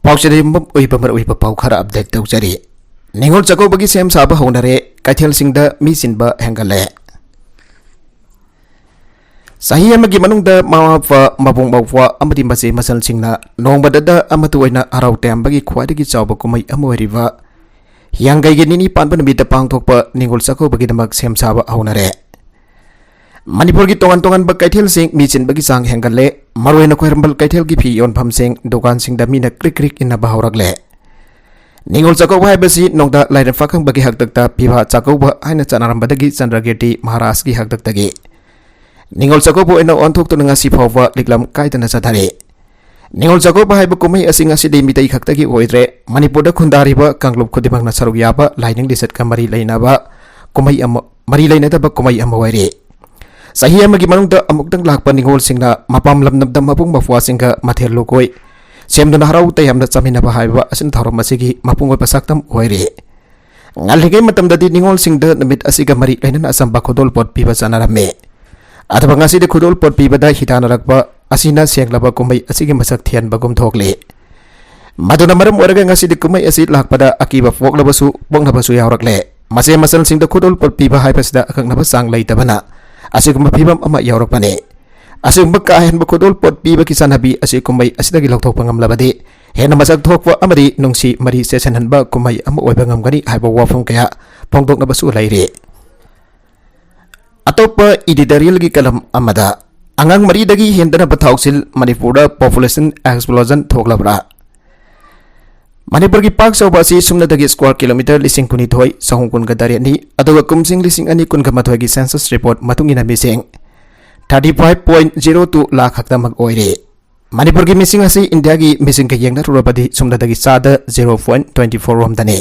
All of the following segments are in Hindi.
पाउचरी पाउ खरा अपडेट तौजरी निगोल चकौबगी सेम साबा होनरे कैथेल सिंगदा मी सिनबा हेंगले सही अमगी मनुंगदा मावाफा मबुंग बावफा अमदी मसे मसल सिंगना नोंबददा अमतु ओइना अराव टेम्बगी ख्वादगी चावबा कुमै अमोरिबा यांगैगे निनी पानबन बिता पांगथोकपा निगोल चकौबगी दमक सेम साबा होनरे मणिपुर की तोंगन तोंगन कैथेल सिंग मीचिन बगी सांग हेंगले मरोइन कोइरंबल कैथेल की फी योनफम सिंग दुकान सिंग दमीना क्रिक क्रिक इन बहावरगले निगोल चकौबा हाइबसी नोंदा लाइरन फाखंग बगी हकदकता पिबा चकौबा हाइना चनारंबदगी चंद्रगेटी महाराज की हकदकतगी निगोल चकौबा ओइना ओंथोक्तुना ngasi फावबा लिकलम काइदना चथारे निगोल चकौबा हाइबा कुमै असिंग असिदे मितै खक्तगी ओइद्रे मणिपुरदा खुंदारिबा कांगलुप खुदिमंगना सरुक याबा लाइनिंग दिसत का मरी लैनाबा कुमै अम मरी लैनादबा कुमै अम ओइरे सही अमगी मनुंगदा अमुक्तंग लाकपा निगोल सिंगना मपाम लमनबदा मपुंग मफुआ सिंगा मथेल लोकोय सेमदुना हराउ तयमना चमिनबा हाइबा असिन थारोम मसिगी मपुंग ओइ पसाक्तम ओइरे ngalhigay matamdadi ningol singda namit asiga mari lainan asamba khudol pot piba chanarame अथवा ngasi खुदोल पोट पीबदा हितानरकबा असिना सेंगलबा कुमै असिगे मसक थियन बगुम थोकले मदुना मरम ओरगा ngasi कुमै असि लाकपदा अकीबा फोकलबसु पोंगनबसु यावरकले मसे मसल सिंगदा खुदोल पोट पीबा हाइबसदा अकंगनबा सांग लैतबना असिगुम फिबम अमा यावरकपने असिगुम काहेन खुदोल पोट पीबा की सनबी असि कुमै असिदगी लौथोकपा ngamlabadi हेना मसक थोकवा अमदी नुंसी मरी सेसनहनबा कुमै अमा ओइबा ngamgani हाइबा वाफम कया फोंगदोकनबसु लैरे अतोप इडिटोरियल की कलम अमदा अंगांग मरीदगी हेंदना बथाउसिल मणिपुर पॉपुलेशन एक्सप्लोजन थोकलबरा मणिपुर की पाक सौबासी सुमनदगी स्क्वायर किलोमीटर लिसिंग कुनिथोय सहूं कुनगा दरेनी अदुगा कुमसिंग लिसिंग अनि कुनगा मथोय की सेंसस रिपोर्ट मतुंगिना मिसिंग 35.02 लाख हक्तमक ओइरे मणिपुर की मिसिंग असी इंडिया की मिसिंग के येंगना रुरबदी सुमनदगी सादा 0.24 रोमदने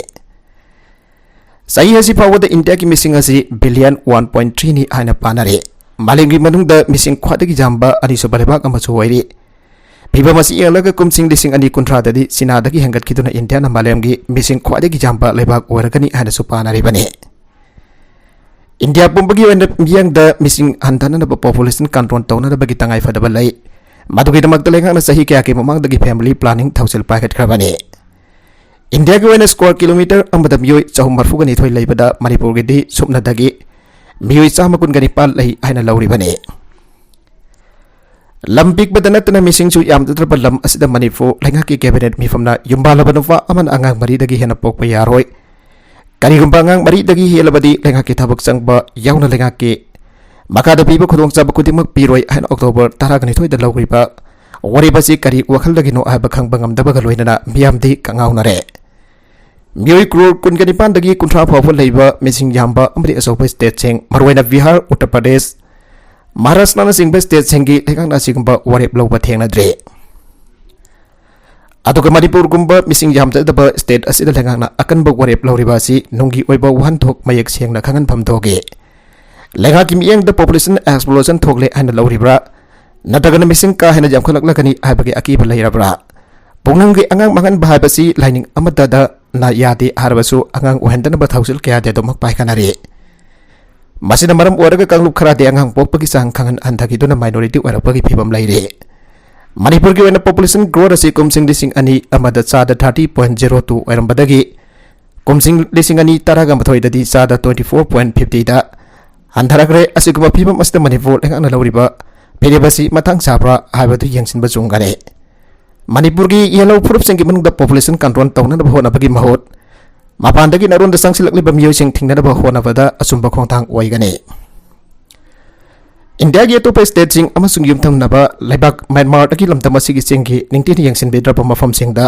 सही हसी फावद इंडिया की मिसिंग असी बिलियन 1.3 नि आइना पानरे मालिंगी मनुंगदा मिसिंग ख्वादगी जाम्बा अनि सुबलेबाक अमसु ओइरे फिबमसी येलगा कुमसिंग लिसिंग अनि कुंथ्राददी सिनादगी हेंगत खिदुना इंडिया ना मालेमगी मिसिंग ख्वादगी जाम्बा लेबाक ओरगनी आइना सुपानरे बने इंडिया पुंबगी ओइना मियंगदा मिसिंग हंथनना पॉपुलेशन कंट्रोल तौना बगी तंगाई फदबा लै मदुगी दमकता लेंगाना सही क्या के ममांगदगी फैमिली प्लानिंग थौसिल पाकेट खरबने इंडिया की one square kilometre अमद मियोय चहुम मरफुगा निथोय लैबदा Manipur गिदी सुपनदगी मियोय Chama कुनगा Nepal लै हाइना लौरिबने लम पिकबदा नतना मिसिंगसु यामदत्रब लम असिदा मणिपुर लैंगा की कैबिनेट मिफमना युम्बालबा नुफा अमन अंगांग मरीदगी हेना पोकपा यारोय करिगुम्बा अंगांग मरीदगी हेलबदी लैंगा की थबक चंगबा यावना लैंगा की मकादा पीबा खुदोंगचाबा खुदिमक पिरोय हाइना अक्टोबर 12 लौरिबा वरिबसी करी वखलदगिनो आबा खंगबा ngamdabaga loinana मियामदी कंगाउनरे मियोय क्रोर कुनगनिपानदगी कुंथ्रा फावबा लैबा मिसिंग याम्बा अमरि असोबा स्टेट सिंग मरवाइना बिहार उत्तर प्रदेश महाराष्ट्र सिंगबा स्टेट सिंगी लेगांना सिगुम्बा वरेप लौबा थेंगनद्रे अदुगा मणिपुर गुम्बा मिसिंग यामदबा स्टेट असिदा लेगांना अकनबा वरेप लौरिबासी नुंगी ओइबा वहनथोक मयक सेंगना खंगनफम थोगे लेगा की मियंग द पॉपुलेशन एक्सप्लोजन थोगले हाइना लौरिब्रा नतगन मिसिंग का हेना जामखलकलकनी हाइबगे अकीबा लैरब्रा पोंगनंगी अंगांग मंगन बाहाबसी लाइनिंग अमददा ना यादे हारबसु अंगांग ओहेंदन बथाउसिल कया दे दोमक पाइखनारे मसिना मरम ओरगा कांगलुप खरादे अंगांग पोकपगी सांग खंगन अंधगिदुना माइनॉरिटी ओरपगी फिबम लैरे मणिपुर की वेना पॉपुलेशन ग्रोथ असी कुमसिंग लिसिंग अनि अमदा चादा 30.02 ओरंबदगी कुमसिंग लिसिंग अनि तरागा मथोइददी चादा 24.50 दा अंधरगरे असिगुमा फिबम असिदा मणिपुर लेगांना लौरिबा फेरेबसी मथांग साब्रा हाइबदु यंगसिनबा जुंगारे मणिपुर की येलो प्रूफ सिंगी मनुंगदा पॉपुलेशन कंट्रोल तौननबा होनबगी महोत मपानदगी नरोंदा संगसिलकलिबा मियोइसिंग थिंगनबा होनबदा असुंबा खोंथांग ओइगने इंडिया की अतोप स्टेट सिंग अमसुंग युमथंगनबा लेबाक म्यांमार दगी लमदमसिगी सिंगी निंगतिन यंगसिनबेद्रबा मफमसिंगदा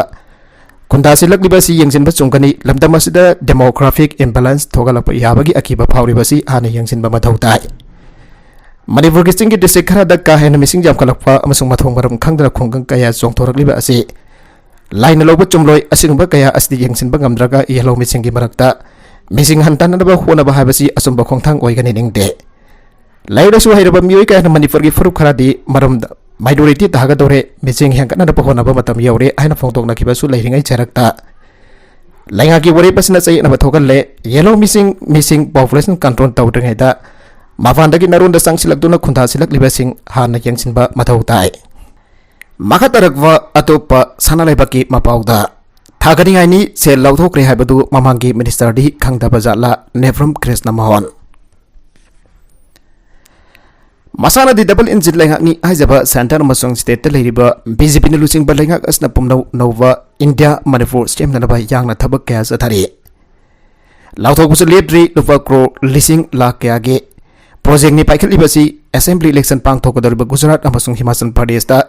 खुंदासिलकलिबासी यंगसिनबा चुंगनी लमदमसिदा डेमोग्राफिक इम्बैलेंस थोगलपा याबगी अकीबा फावरिबासी हाना यंगसिनबा मथौताय मणिपुर की चिंगी डिस्ट्रिक्ट खराद का हेना मिसिंग जामखलकपा अमसुंग मथोंग मरम खंगदना खोंगंग कया चोंथोरकलिबा असी लाइन लौब चुमलोय असिगुंबा कया असदि यंगसिनबा ngamdraga येलो मिसिंगी मरकता मिसिंग हंताननबा होनबा हाबसी असुंबा खोंथांग ओइगनि निंगदे लाइरसु हाइरबा मियोय कया मणिपुर की फरुक खरादी मरम माइनॉरिटी तागदोरे मिसिंग हेंगनना होनबा मतम यौरे हाइना फोंदोकनखिबसु लैरिंगै चरकता लाइंगा की वरेपसना चैनबा थोगल्ले येलो मिसिंग पॉपुलेशन कंट्रोल तौद्रिङैदा माफानदगी नरोंदा संगसिलकदुना खुंथासिलकलिबासिंग हाना यंगसिनबा मथौ ताय Makataragwa atopa sanalaibaki mapauda Thaganingaini se lauthokre haibadu mamangi minister di khangdaba jala Nevram Krishna Mahon Masana di double engine lengakni haijaba center amasung state ta leiriba BJP na lusing ba lengak asna pumnau nova India Manipur stem na ba yang na thabak kya sathari Lauthok busu ledri lupa kro lising la kya ge project ni paikali basi assembly election pangthok dariba Gujarat amasung Himachal Pradesh ta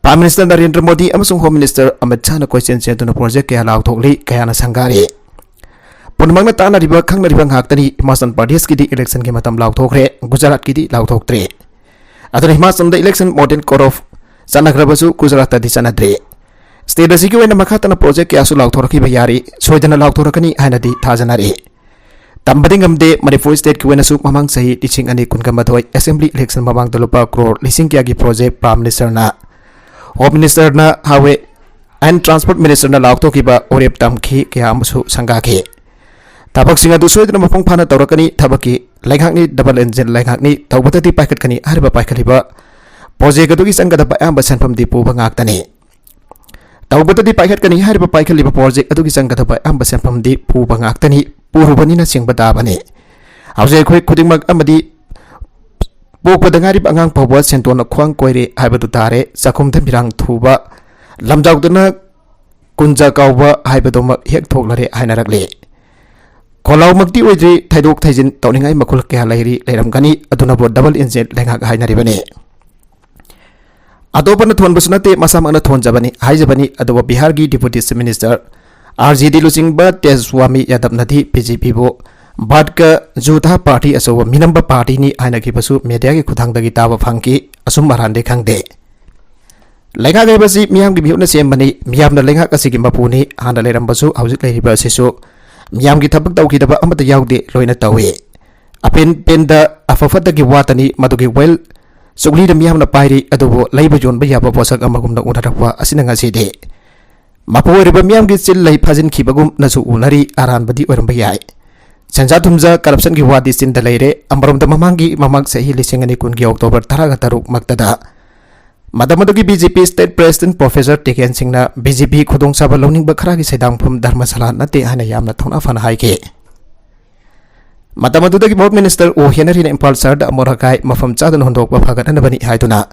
Prime Minister Narendra Modi amasung Home Minister Amit Shah na question chentuna project kaya lauthokli kaya na sangari Punmangna tana riba khangna riba ngaktani Himachal Pradesh ki di election ke matam lauthokre Gujarat ki di lauthoktre Aduna Himachal da election modern core of sanagrabasu Gujarat ta di sanadre State asigi wena makhatana project kaya su lauthoraki bayari soidana lauthorakani haina di thajanari Tambadingam de Manipur State ki wena su mamang sahi teaching ani kungamadhoi assembly election mamang dolupa crore lising kya ki project Prime Minister na Home Minister na Highway and Transport Minister na lauthoki ba orep tamki kya amsu sangaki Tabak singa du soidana mapung phana tawrakani thabaki lengakni double engine lengakni tawbatati paikatkani hariba paikaliba project adu ki sangada ba amba sanpham di puba ngaktani Tawbatati paikatkani hariba paikaliba project adu ki sangada ba amba sanpham di puba ngaktani purubani na singba dabani hause khoi khudingmak amadi pokpada ngarib angang pawba sentona khwang koire haibadu tare sakhum thamirang thuba lamjauduna kunja kawba haibadoma hek thoklare hainarakle Kolau magdi oidri thaidok thaijin tawningai makul kya lairi leiramgani aduna bo double engine lengak hainaribani Adopana thon basunate masamana thon jabani haijabani adoba Bihar gi Deputy Chief Minister RGD Lusingba Teswami Yadav Nadi BJP bo Badka Judha Party asowa Minamba Party ni ainaki basu media gi khuthangdagi taba phangki asum marande khangde Lengak gi basi miyam gi bihuna sembani miyamna lengak asigi mapuni handa leirambasu haujik leiriba sisu Miyam ki thabak tau ki daba amata yaude loina tawe Apen penda afafata ki watani madugi well Sugli da miyam na pairi adobo laiba jon ba yaba posak amagum na unarakwa asina nga side Mapo riba miyam ki sil lai phajin khibagum nasu unari aran badi oramba yai Sanja thumja corruption ki wadi sin da leire ambarom da mamangi mamang sahi lisingani kun ki October 13 maktada Madamadugi BJP State President Professor Teken Singh na BJP khudong saba loning ba khara ki sedangphum dharmasala nate hana yamna thona fan haike Madamadudagi Board Minister O Henry na Impal Sir da Amorakai mafam chadan hondok ba phagat anabani haiduna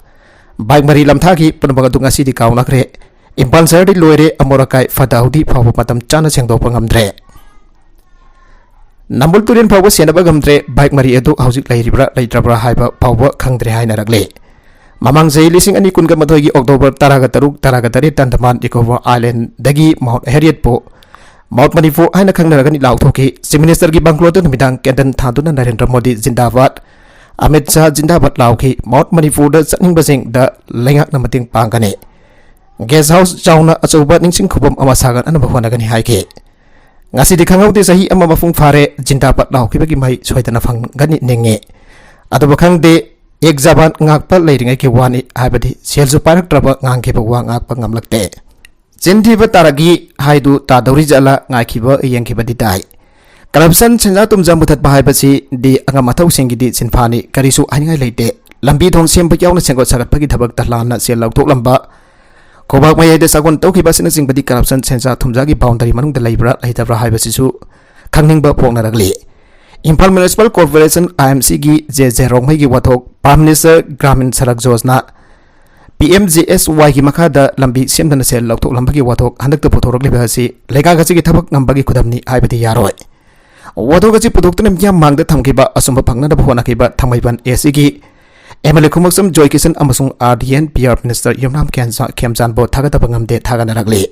bike mari lamtha ki punbaga dunga sidi kauna kre Impal Sir di loire Amorakai fadaudi phawu matam chana sengdok pangamdre Nambul turin phawu senaba gamdre bike mari edu haujik lairibra laitrabra haiba phawu khangdre haina rakle Mamang zai lising ani kun gamadhoi gi October 13 Tandaman Nicobar Island dagi Mount Harriet po Mount Manipur aina khangnaragani lauthoki Chief Minister gi Banglo tu midang Kendan thaduna Narendra Modi Zindabad Amit Shah Zindabad lauki Mount Manipur da chning basing da lengak na mating pangane Guest House chauna achoba ningsing khubam amasagan anaba honagani haike ngasi di khangauti sahi ama mafung fare Zindabad lauki bagi mai soidana phangani nenge adoba khangde Ek zaban ngakpa leiringai ki wani habadi selju parak traba ngangke ba wa ngakpa ngamlakte Chinthi ba taragi haidu ta dauri jala ngaki ba yengki ba didai Corruption chenja tumja muthat ba haibasi di anga mathau singi di sinphani karisu aingai leite lambi thong sem ba yauna sengot sagat pagi thabak talana sel lautok lamba Kobak mayai de sagon tauki ba sina singbadi corruption chenja thumja gi boundary manung da leibra leitabra haibasi su khangning ba phokna ragli Impal Municipal Corporation IMC gi JJ Rongmai gi wathok Prime Minister Gramin Sarak Yojana PMGSY gi makhada lambi semdana sel lautok lamba gi wathok handak ta photorok liba si lega ga gi thabak ngamba gi khudamni haibadi yaroi wathok gi pudoktana yam mangda thamkiba asumba phangna da phona kiba thamaiban AC gi MLA Kumaksam Joy Kisan amasung RDN PR Minister Yumnam Kemjan bo thaga ta ngamde thaga narakli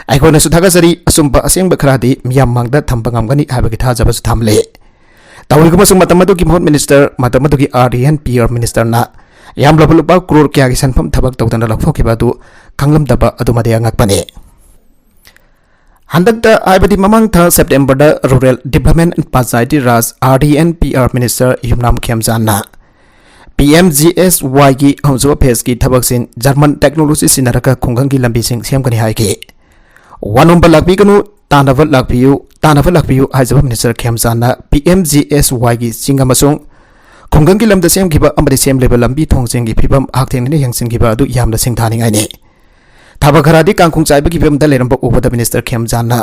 Aikona su thaga sari asumba asengba khradi miyam mangda thamba ngamgani habagi thaja basu thamle Tawri kuma sung matamadu ki Mohon Minister matamadu ki RDN PR Minister na yam labalupa crore kya ki sanpham thabak tawdana lakhoki badu kanglam daba adumade angakpane Handakta aibadi mamang tha September da Rural Development and Panchayati Raj RDN PR Minister Yumnam Kemjan na PMGSY ki hamsuwa phase ki thabak sin German technology sinaraka khunggang ki lambi sing semkani haike One number lakbi kanu Tanavat lakbiyu Haizaba Minister Kemjan na PMGSY gi singamasung खुंगंग की लमदा सेमखिबा अमदि सेमलेबा लंबी थोंगजेंगी फिबम हाक्थेंगने यंगसिनखिबा अदु यामदा सिंथानिंगाइने थाबा खरादि कांखुंग चाइबगी फिबमदा लेरंबा उबदा मिनिस्टर खेमजानना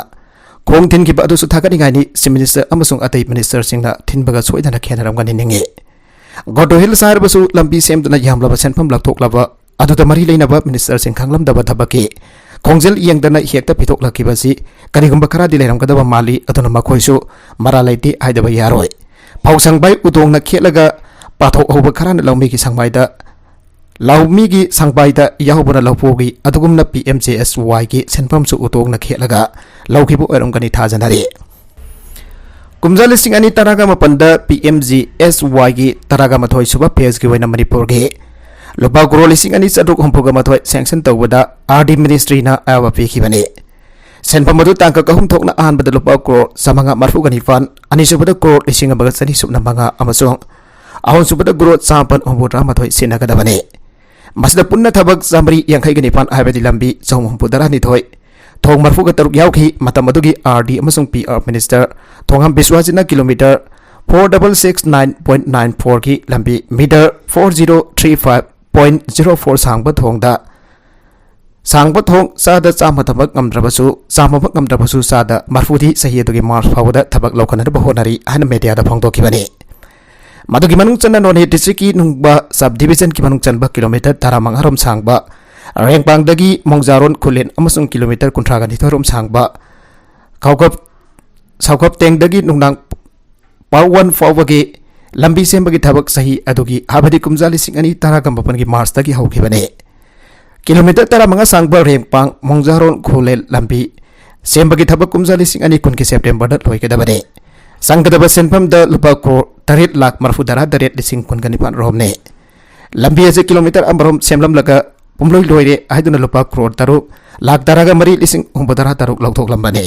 खोंग थिनखिबा अदु सुथागनिगाइनि चिफ मिनिस्टर अमसुंग अतै मिनिस्टर सिंगना थिनबगा सोइदना खेनरमगानि निंगे गोडो हिल सारबसु लंबी सेमदना यामलाबा सेनफम लक्थोक्लाबा अदुदा मरी लेनबा मिनिस्टर सिंग खांगलमदबा थबकी खोंजेल यंगदना हेक्ता पिथोक्लाकिबसि करिगुंबा खरादि लेरंगदबा माली अदुना मखोइसु मरा लैते हाइदबा यारोय फाउसंगबाई उदोंगना खेलगा पाथोक होबा खराना लौमीगी संगबाइदा लौमीगी संगबाइदा याहोबना लौपोगी अदुगुमना PMJSY की सेनफमसु उदोंगना खेलगा लौखिबु ओरमगनि थाजनारे कुमजा लिस्टिंग अनि तरागा मपंदा PMJSY की तरागा मथोय सुबा पेज की वैना मणिपुर के लुपा करोड़ लिस्टिंग अनि चदुक हमपुगा मथोय सैंक्शन तौबदा RD मिनिस्ट्री ना आवा पेखिबने सेनफम मधु तांका कहूम थोकना अहानबदा लुपा करोड़ समंगा मरफुगनिफान अनिसुबदा करोड़ लिस्टिंग अमगा सनी सुबना मंगा अमसोंग ahon subada growth sampan umbudra mathoi sinagadabane masda punna thabak samri yankhai ganipan habadi lambi chong umbudara ni thoi thong marfu ga taruk yauki matamadugi RD amasung PR minister thongam biswajina kilometer 4669.94 ki lambi meter 4035.04 sangba thong sada chama thabak ngamdrabasu sada marfuthi sahiyadugi mars phawada thabak lokana bahonari hana media da phongdokibani मधुगी मनुंग चन्ना नोने डिस्ट्रिक्ट की नुंगबा सब डिवीजन की मनुंग चन्बा किलोमीटर 15 सांगबा रेंगपांगदगी मोंगजारोन खुलेन अमसुंग किलोमीटर 19 सांगबा साउकप टेंगदगी नुंगनांग पावन फावगे लंबी सेंबगी थबक सही अदुगी हाबदी कुमजा लिसिंग अनि तरागम बपनगी मार्चदगी हौखिबने किलोमीटर 15 सांगबा रेंगपांग मोंगजारोन खुलेन लंबी सेंबगी थबक कुमजा लिसिंग अनि 19 सेप्टेम्बर द लोइगदबने संगदब सेनफम द लुपा करोड़ 8 लाख मरफुदरा दरेट लिसिंग कुनगनिपान रोमने लंबी अजे किलोमीटर अमरोम सेमलम लगा पुमलोई लोइरे आइदुना लुपा करोड़ 3 लाख दरागा मरी लिसिंग हुंबदरा 3 लौथोकलंबने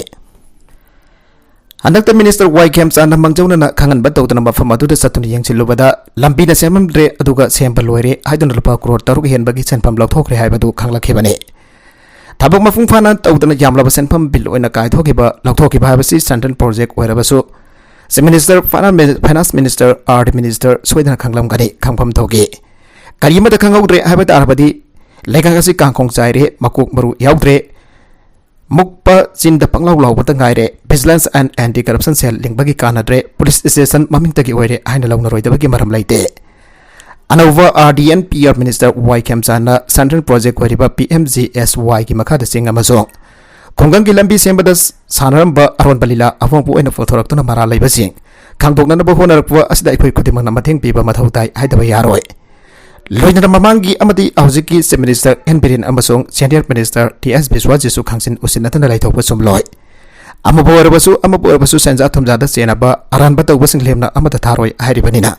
हनकत मिनिस्टर वाई खेमचान मंगजौना खांगनबा तौदना मफम अदुदा सतुनि यंगसिलुबदा लंबीना सेममद्रे अदुगा सेमबा लोइरे आइदुना लुपा करोड़ 3 हेनबगी सेनफम लौथोकरे हाइबदु खांगलखेबने थबक मफुंग फाना तौदना यामलाबा सेनफम बिल ओइना कायथोकिबा लौथोकिबा हाइबसि सेंट्रल प्रोजेक्ट ओइरबसु minister finance minister RD minister सोइदना खांगलम गनी खांगफम थोगे करिमद खांगौद्रे हाइबद आरबदी लेगागसि कांखोंग चाइरे मकुक मरु याउद्रे मुक्पा चिन्द पंगलाउ लाउबत गाइरे vigilance and anti corruption cell लिंगबगी कानद्रे पुलिस स्टेशन ममिंगतगी ओइरे हाइना लौनरोइदबगी मरम लैते अनौवा RD and PR minister Y खेमचाना सेंट्रल प्रोजेक्ट ओइरिबा PMJSY की मखादा सिंग अमसोंग खोंगंग की लंबी सेंबदा सानरंबा अरोन बलिला अफोंपु ओइना फोथोरक्तुना मरा लैबसिंग खांदोकननबा होनरपुवा असिदा अखोइ खुदिमंगना मथेंग पीबा मथौ ताइ हाइदबा यारोय लोइना ममांगी अमदि औजिकी चीफ मिनिस्टर एन बिरेन अमसोंग सीनियर मिनिस्टर TS बिस्वाजिसु खांसिन उसिनतना लाइथोकबा सुमलोय अमबोरबसु सेंजा थुमजादा चेनाबा अरानबा तौबसिंग लेमना अमदा थारोय हाइरिबनिना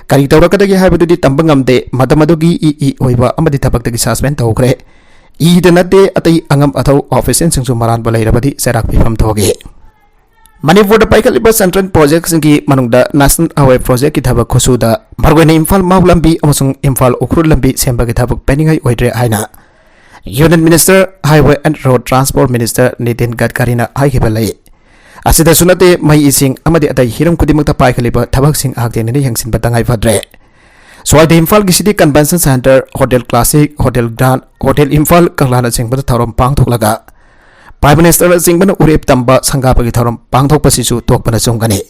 करी तौरकदगी हाइबदुदि तंबंगमदे मदमदुगी ई ओइबा अमदि थबक्तगी सस्पेंड तौखरे ईद नते अतई अंगम अथौ ऑफिसन सिंगसु मरान बलैरबदी सेराक पिफम थोगे मणिपुर पाइखलिबा सेंट्रल प्रोजेक्ट सिंगी मनुंगदा नेशनल हाईवे प्रोजेक्ट की थबक खुसुदा भरगोने इम्फाल माउ लंबी अमसुंग इम्फाल उखरुल लंबी सेंबगी थबक पेनिंgai ओइद्रे हाइना union minister highway and road transport minister Nitin गडकरीना हाइखिबलै असिदा सुनते मई इसिंग अमदि अतई हिरम खुदिमक्ता पाइखलिबा थबक सिंग आगदेने यंगसिनबा तंगाइ फद्रे स्वाइद इम्फाल की city convention centre hotel classic hotel grand hotel Imphal कंगलाना सिंगबद थौरम पांगथोकलगा प्राइम मिनिस्टर सिंगबन उरेप तंबा संगापगी थौरम पांगथोकपसिसु तोकपना चोंगनी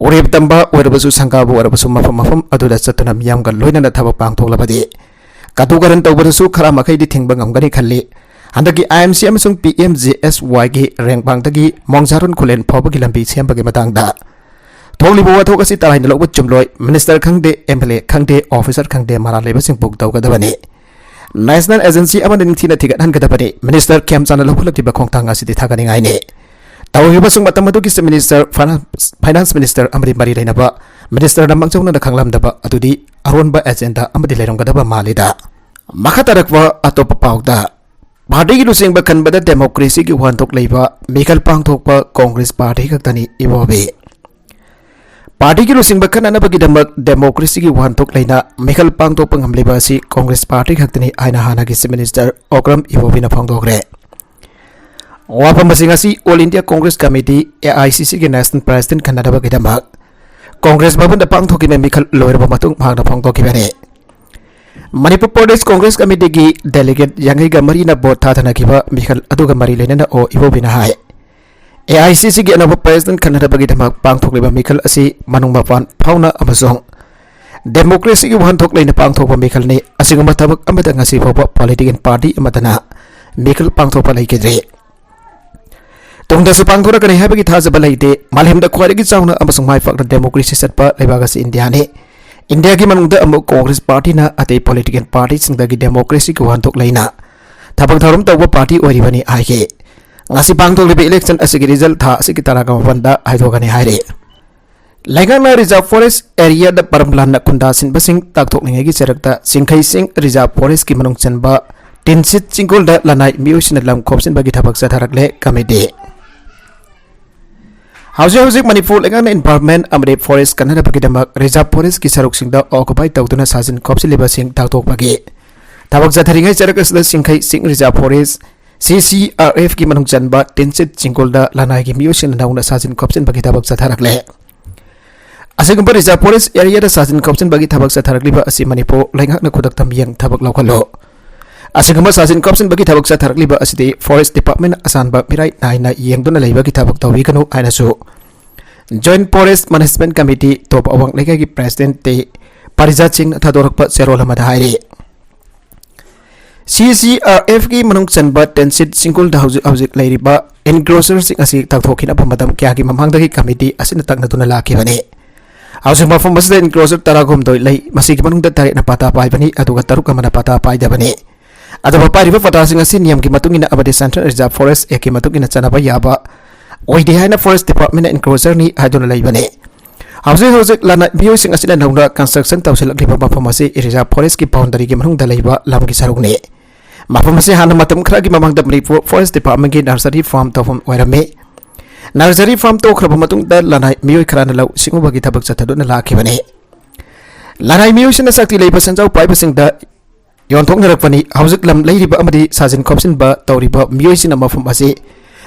उरेप तंबा ओरबसु संगाबु ओरबसु मफम मफम अदुदा चतुना मियामगा लोइना थबक पांगथोकलबदि कातुगरन तौबदसु खरा मखैदि थिंगबा ngamgani खल्ली हंदकी IMC अमसुंग PMJSY की रेंगपांगदगी मोंगजारोन खुलेन फौबगी लंबी सेंबगी मतंगदा थोलिबो वाथोकसि तराइन लोब चुमलोय मिनिस्टर खंगदे MLA खंगदे ऑफिसर खंगदे मरा लेबसिंग बुक तौगदबने नेशनल एजेंसी अमन निथिना थिगत हनगदबने मिनिस्टर खेमचाना लोखलक्तिबा खोंगथांग असिदि थागनिंगाइने तौहिबसुंग मतमदुगी मिनिस्टर फाइनेंस मिनिस्टर अमरि मरि लेनबा मिनिस्टर नमंगजौना खंगलमदबा अदुदि अरोनबा एजेंडा अमदि लेरंगदबा मालिदा मखतरकवा अतोप पाउदा पार्टी की लुसिंग खनबद डेमोक्रेसी की वानथोक लेबा मिखल पांगथोकपा कांग्रेस पार्टी खक्तनी इबोबे पार्टी की लुसिंग खननबगीदमक डेमोक्रेसी की वानथोक लेना मिखल पांगथोकपा ngमलेबा असि कांग्रेस पार्टी खक्तनी आइना हानागी चीफ मिनिस्टर ओक्रम इबोबिना फोंगदोगरे वाफमसिंग असि all India Congress committee AICC के नेशनल प्रेसिडेंट खननबगीदमक कांग्रेस भवन पांथोकी मिखल लोरब फोंदोखिबने मणिपुर प्रदेश कांग्रेस कमिटी की डेलीगेट यांगईगा मरीना बोट थाथनखिबा मिखल अदुगा मरी लेना ओ इबोबिना हाय AICC की अनब प्रेसिडेंट खनरबगी धमक पांथोकलिबा मिखल असि मनुंग मपान फाउना अमसोंग डेमोक्रेसी की वहनथोक लेना पांथोकबा मिखल ने असिगुंबा थबक अमदा ngasi फावबा पॉलिटिकल पार्टी अमदना मिखल पांथोकबा लैकेद्रे तोंगदसु पांथोरकने हाबगी थाजबा लैते मालेमदा ख्वाइदगी चाउना अमसोंग माइफाकना डेमोक्रेसी सटपा लेबागसि इंडिया ने इंडिया की मनुंगदा अमु कांग्रेस पार्टी ना अते पॉलिटिकल पार्टी सिंगदगी डेमोक्रेसी की वहनथोक लेना थबक थरम तौबा पार्टी ओरिबनी आइगे ngasi पांथोकलिबा इलेक्शन असigi रिजल्ट था असigi तरागा मफंदा हाइदोगने हाइरे लाइगांगना रिजर्व फॉरेस्ट एरिया द परमलान खुंदा सिंबसिंग ताकथोकनिंगेगी चरकता सिंखैसिंग रिजर्व फॉरेस्ट की मनुंग चनबा टिनसिट चिंगोल द लनाई मियोसिन लम खोपसिन बगी थबक सथारकले कमिटी हौजिक मणिपुर लाइगांगना एनवायरनमेंट अमरे फॉरेस्ट कन्नर बगी रिजर्व फॉरेस्ट की सरुकसिंग द ऑक्युपाई तौदुना साजिन खोपसिलिबसिंग ताकथोकबगी थबक सथारिंगै चरकसद सिंखैसिंग रिजर्व फॉरेस्ट CCRF की मनुंग चनबा टिनसिट चिंगोल द लनाई की मियोसिन नौना साजिन खोपसिन बगी थबक सथारकले असिगुंबा रिजर्व फॉरेस्ट एरिया द साजिन खोपसिन बगी थबक सथारकलिबा असि मणिपुर लाइगांगना खुदक्तम यंग थबक लौखलो असिगुंबा साजिन खोपसिन बगी थबक सथारकलिबा असि फॉरेस्ट डिपार्टमेंट असानबा मिराई नाइना यंगदुना लेबगी थबक तौबिगनु आइनासु joint forest management committee top अवंग लेगा की प्रेसिडेंट ते परिजात सिंह थादोरकपा सेरोल अमदा हाइरे CCRF की मनुंग चनबा टेंसिट सिंगुल द हौजिक लेरिबा एनग्रोसर सिंग असि तकथोखिना मदम क्या की ममांगदगी कमिटी असिना तकनतुना लाखिबने हौजिक मफम बसदा एनग्रोसर तरागुम दोय लै मसिगी मनुंग द तारेना पता पाइबनी अदुगा तरुक अमना पता पाइदबने अदबा पारिबा पता सिंग असि नियम की मतुंगिना अबदे सेंट्रल रिजर्व फॉरेस्ट ए की मतुंगिना चनबा याबा ओइदे हाइना फॉरेस्ट डिपार्टमेंट एनग्रोसर नि हाइदोना लैबने हौजिक लाना बियोसिंग असिना नौना कंस्ट्रक्शन तौसिलकलिबा मफम असि रिजर्व फॉरेस्ट की बाउंड्री की मनुंग द लैबा लम की सरुकने मफम से हाना मतम खरा की ममांग मणिपुर फॉरेस्ट डिपार्टमेंट की नर्सरी फार्म तौफम ओइरमे नर्सरी फार्म तौखरब मतुंग द लानाई मियोय खराना लौ सिंगुबगी थबक चथदुना लाखिबने लानाई मियोयसिना शक्ति लेबा संजाव पाइबसिंग द योंथोकनरकपनी हौजिक लम लैरिबा अमदि साजिन खोपसिनबा तौरिबा मियोयसिना मफम असे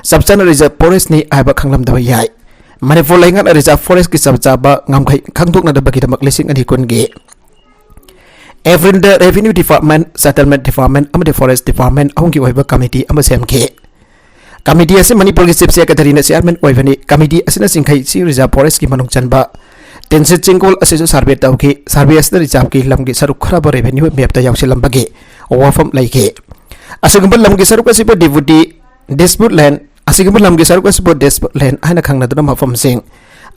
सबचन रिजर्व फॉरेस्ट नि आइबा खंगलमदबा याय मणिपुर लाइगांगना रिजर्व फॉरेस्ट की सबचाबा ngamkhai khangdoknadabagi damak lising ani kunge एवरिन द रेवेन्यू डिपार्टमेंट सेटलमेंट डिपार्टमेंट अमदे फॉरेस्ट डिपार्टमेंट अहुंगी ओइबा कमिटी अमा सेमखे कमिटी असे मणिपुर की चीफ सेक्रेटरी ने चेयरमैन ओइबनी कमिटी असिना सिंखै सी रिजर्व फॉरेस्ट की मनुंग चनबा टेंसिट चिंगोल असे सर्वे तौखि सर्वे असे रिजर्व की लम की सरुक खराब रेवेन्यू मैप ता यावसिलंबगे वाफम लैके असिगुंबा लम की सरुक असिबो डिवुटी डिस्प्यूट लैंड असिगुंबा लम की सरुक असिबो डिस्प्यूट लैंड हाइना खंगनदना मफम सिंग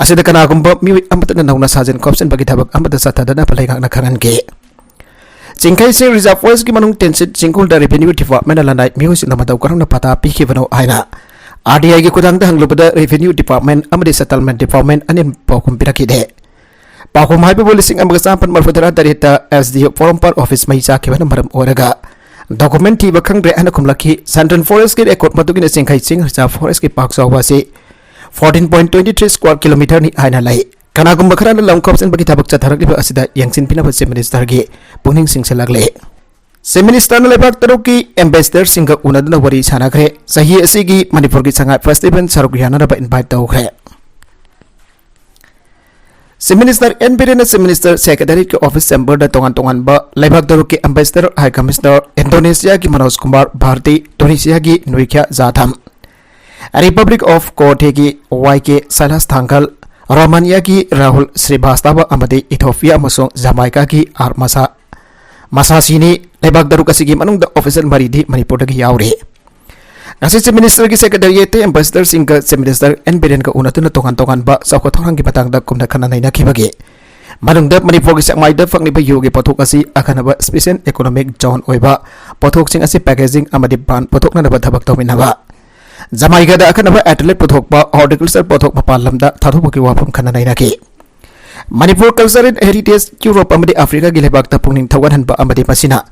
असिदा कनागुंबा मी अमतना नौना साजन कॉप्शन बगी थबक अमदा सथदना फलैगांगना खंगनके चिंखै सिंह रिजर्व फॉरेस्ट की मनुंग टेंसिट चिंगोल द रेवेन्यू डिपार्टमेंट लानाई मियोसिना मदौ करंगना पता पिखिबनो आइना RDI की खुदांग हंगलुबदा रेवेन्यू डिपार्टमेंट अमदे सेटलमेंट डिपार्टमेंट अने पाकुम पिरखिदे पाकुम हाइबो बोलिसिंग अमगा चापन मरफुदरा दरेता SDO फोरम पर ऑफिस मई चाखिबना मरम ओरगा डॉक्यूमेंट थी बखंग्रे अने खुमलखी सेंट्रल फॉरेस्ट के रेकॉर्ड मतुगिना चिंखै सिंह रिजर्व फॉरेस्ट की पाक सौवासे 14.23 स्क्वायर किलोमीटर नि आइना लै कनागुम खराना लम खोपसिन बगी थबक चथरकलिबा असिदा यंगसिन पिनबा चीफ मिनिस्टर की पुनिंग सिंगसलगले चीफ मिनिस्टर लेबाक तरुक की एम्बेसडर सिंग उनदना वरी सानाखरे सही असिगी मणिपुर की संगाई फेस्टिवल सरुक यानरबा इनवाइट तौखरे chief minister N Biren chief minister secretary के ऑफिस चैम्बर द तोंगान तोंगान बा लेबाक तरुक के एम्बेसडर हाई कमिश्नर इंडोनेशिया की मनोज कुमार भारती टूनिशिया की नुइख्या जाथम रिपब्लिक ऑफ कोटे की YK सैलास थांगल रोमानिया की राहुल श्रीवास्तव अमदे इथोपिया मसोंग जमाइका की आर मसासीनी लेबाक दरुकसिगी मनुंग द ऑफिशियल मरीदी मणिपुर की यावरे ngasi चीफ मिनिस्टर की secretariat ambassador Singh chief minister N Biren का उनतुना तोंगान तोंगान बा चौखो थोरांग की पतांगदा कुमना खना नैना खिबगे मनुंग द मणिपुर की सकमाइदा फंगलिबा योगी पथोक असि अखनबा स्पेशल इकोनॉमिक जोन ओइबा पथोक सिंग असि पैकेजिंग अमदि बान पथोकनबा थबक तौमिनबा जमाइगा द अखनबा एथलेट पथोकबा हॉर्टिकल्चर पथोक मपाल लमदा थाथोबकी वाफम खना नैना की Manipur culture and heritage Europe अमदि अफ्रीका की लेबाक पुनिंग थौगनहनबा अमदि मसिना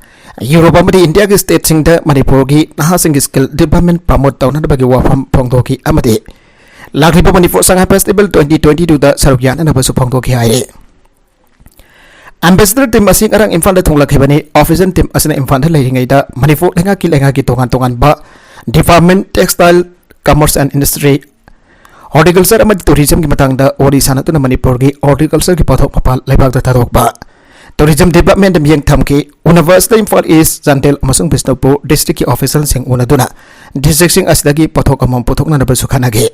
यूरोप अमदि इंडिया की स्टेट सिंग मणिपुर की नहासिंग स्किल डेवलपमेंट प्रमोट तौनबगी वाफम फोंदोकी अमदि लाखलिबा मणिपुर संगाई फेस्टिवल 2022 द सरुक याननबसु फोंदोकी हाइरे एम्बेसडर टीम असि अरंग इम्फाल थोंगलखिबनी ऑफिशियल टीम असना इम्फाल लेरिंगैदा मणिपुर लेंगा की तोंगान तोंगान बा department textile commerce and industry horticulture tourism की मतंग वरी सानतुना मणिपुर की हॉर्टिकल्चर की पौधों मपाल लेबाक थादोकबा टूरिज्म डेवलपमेंट मियंग थमकी यूनिवर्सिटी इम्फाल ईस्ट चांदेल अमसुंग बिष्णुपुर डिस्ट्रिक्ट की ऑफिशियल सिंह उनदुना डिस्ट्रिक्ट सिंह असदगी पौधों अमम पुथोकनबसु खनागे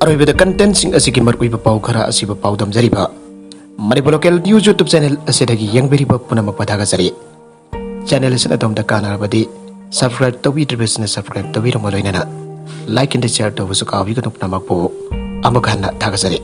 अरोइबद कंटेंट सिंह असigi मरुइबा पाउ खरा असिबा पाउ दमजरिबा Manipur local news YouTube channel असिदगी यंगबेरिबा पुनमक पथागजरी चैनल असिना तोमदा कानारबदी सब्सक्राइब तौबीद्रिबसना सब्सक्राइब तौबीरमलोइना लाइक एंड शेयर तौबसु काविगनु पुनमक पो अमक हन्ना थागजरी